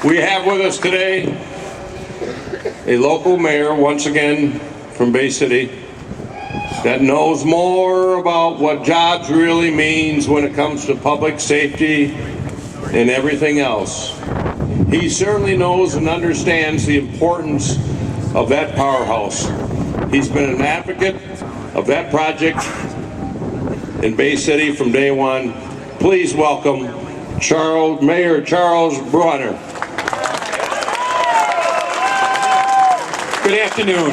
We have with us today a local mayor, once again from Bay City, that knows more about what jobs really means when it comes to public safety and everything else. He certainly knows and understands the importance of that powerhouse. He's been an advocate of that project in Bay City from day one. Please welcome Mayor Charles Brunner. Good afternoon.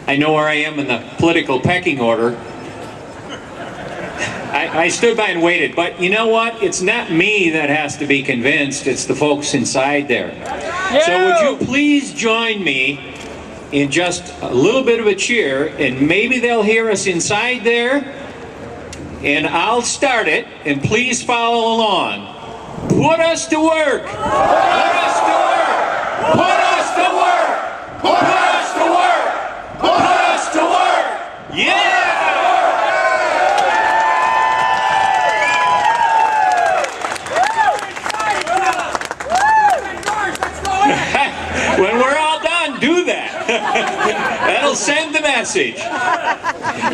I know where I am in the political pecking order. I stood by and waited, but you know what? It's not me that has to be convinced, it's the folks inside there. So would you please join me in just a little bit of a cheer, and maybe they'll hear us inside there, and I'll start it, and please follow along. Put us to work! Put us to work! Put us to work! Put us to work! Put us to work! Yeah! When we're all done, do that. That'll send the message.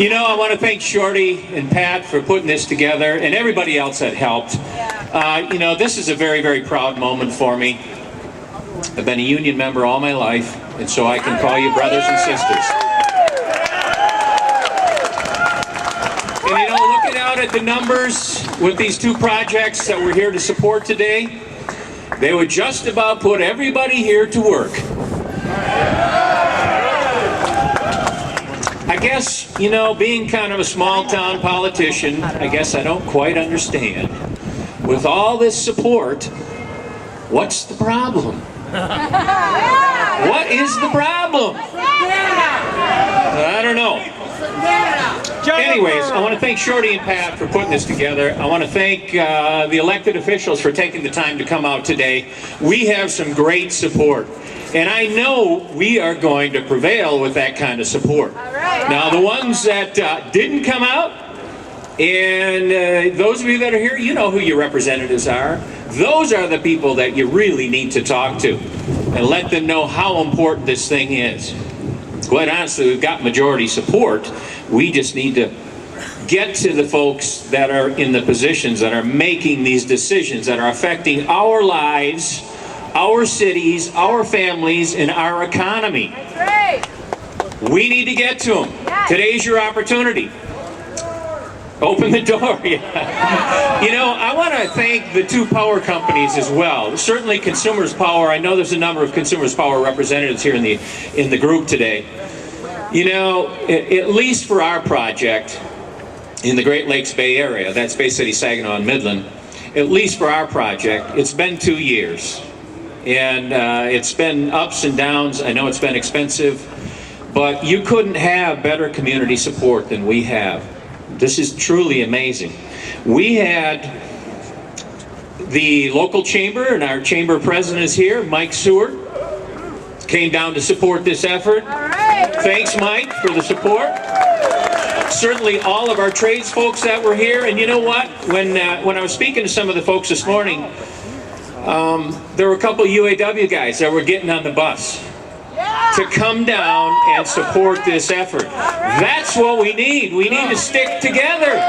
You know, I want to thank Shorty and Pat for putting this together, and everybody else that helped. You know, this is a very, very proud moment for me. I've been a union member all my life, and so I can call you brothers and sisters. And you know, looking out at the numbers with these two projects that we're here to support today, they would just about put everybody here to work. I guess, you know, being kind of a small town politician, I guess I don't quite understand. With all this support, what's the problem? What is the problem? I don't know. Anyways, I want to thank Shorty and Pat for putting this together. I want to thank the elected officials for taking the time to come out today. We have some great support, and I know we are going to prevail with that kind of support. Now, the ones that didn't come out, and those of you that are here, you know who your representatives are. Those are the people that you really need to talk to and let them know how important this thing is. Quite honestly, we've got majority support. We just need to get to the folks that are in the positions that are making these decisions that are affecting our lives, our cities, our families, and our economy. We need to get to them. Today's your opportunity. Open the door. Yeah. You know, I want to thank the two power companies as well. Certainly Consumers Power. I know there's a number of Consumers Power representatives here in the group today. You know, at least for our project in the Great Lakes Bay Area, that's Bay City, Saginaw, and Midland, at least for our project, it's been 2 years. And it's been ups and downs. I know it's been expensive, but you couldn't have better community support than we have. This is truly amazing. We had the local chamber, and our chamber president is here, Mike Seward, came down to support this effort. Thanks, Mike, for the support. Certainly all of our trades folks that were here. And you know what? When I was speaking to some of the folks this morning, there were a couple of UAW guys that were getting on the bus to come down and support this effort. That's what we need. We need to stick together.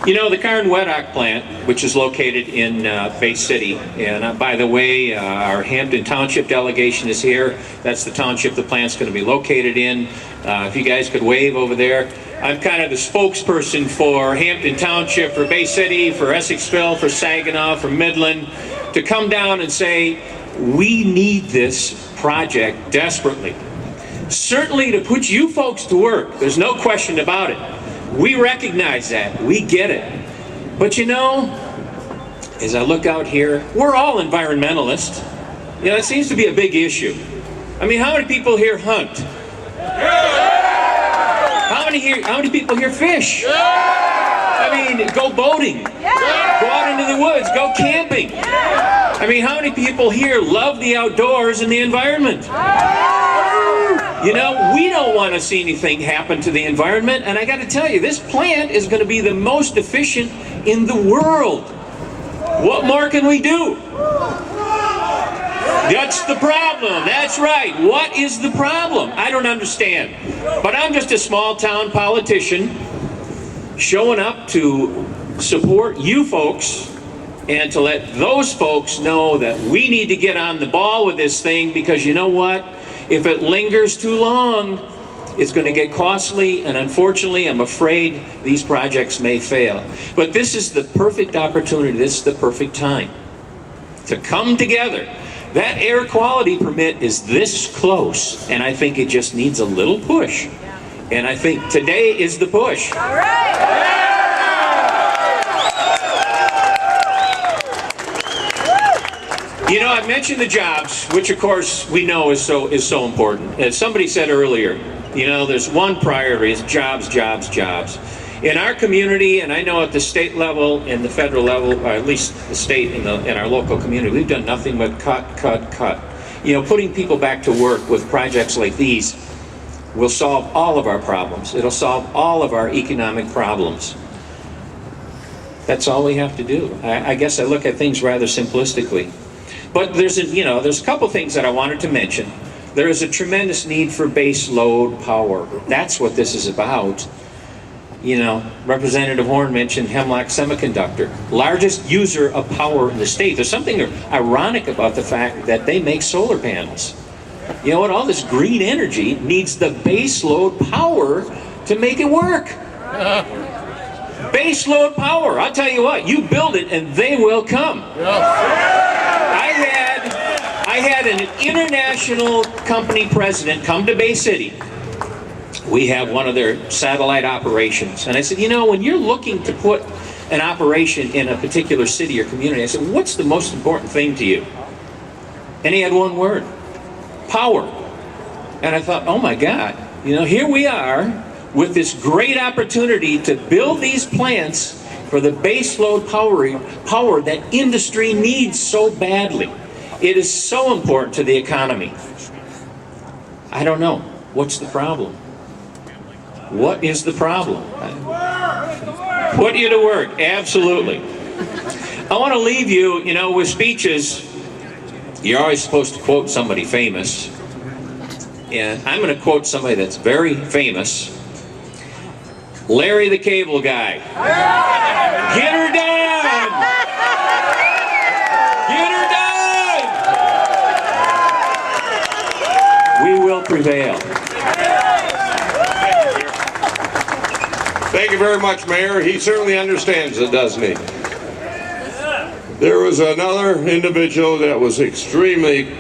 You know, the Carn Weddock plant, which is located in Bay City, and by the way, our Hampton Township delegation is here. That's the township the plant's going to be located in. If you guys could wave over there. I'm kind of the spokesperson for Hampton Township, for Bay City, for Essexville, for Saginaw, for Midland, to come down and say, we need this project desperately. Certainly to put you folks to work, there's no question about it. We recognize that, we get it. But you know, as I look out here, we're all environmentalists. You know, it seems to be a big issue. I mean, how many people here hunt? How many people here fish? I mean, go boating. Go out into the woods, go camping. I mean, how many people here love the outdoors and the environment? You know, we don't want to see anything happen to the environment, and I got to tell you, this plant is going to be the most efficient in the world. What more can we do? That's the problem. That's right. What is the problem? I don't understand. But I'm just a small town politician showing up to support you folks and to let those folks know that we need to get on the ball with this thing, because you know what? If it lingers too long, it's going to get costly, and unfortunately, I'm afraid these projects may fail. But this is the perfect opportunity. This is the perfect time to come together. That air quality permit is this close, and I think it just needs a little push. And I think today is the push. All right. You know, I mentioned the jobs, which of course we know is so important. As somebody said earlier, you know, there's one priority, is jobs, jobs, jobs. In our community, and I know at the state level and the federal level, or at least the state in our local community, we've done nothing but cut, cut, cut. You know, putting people back to work with projects like these will solve all of our problems. It'll solve all of our economic problems. That's all we have to do. I guess I look at things rather simplistically. But there's a couple things that I wanted to mention. There is a tremendous need for base load power. That's what this is about. You know, Representative Horn mentioned Hemlock Semiconductor, largest user of power in the state. There's something ironic about the fact that they make solar panels. You know what? All this green energy needs the base load power to make it work. Base load power. I'll tell you what, you build it and they will come. I had an international company president come to Bay City. We have one of their satellite operations. And I said, you know, when you're looking to put an operation in a particular city or community, I said, what's the most important thing to you? And he had one word: power. And I thought, oh my God, you know, here we are with this great opportunity to build these plants for the baseload power that industry needs so badly. It is so important to the economy. I don't know. What's the problem? What is the problem? Put you to work, absolutely. I want to leave you, you know, with speeches. You're always supposed to quote somebody famous. And I'm going to quote somebody that's very famous. Larry the Cable Guy. Get her done! Get her done! We will prevail. Thank you very much, Mayor. He certainly understands it, doesn't he? There was another individual that was extremely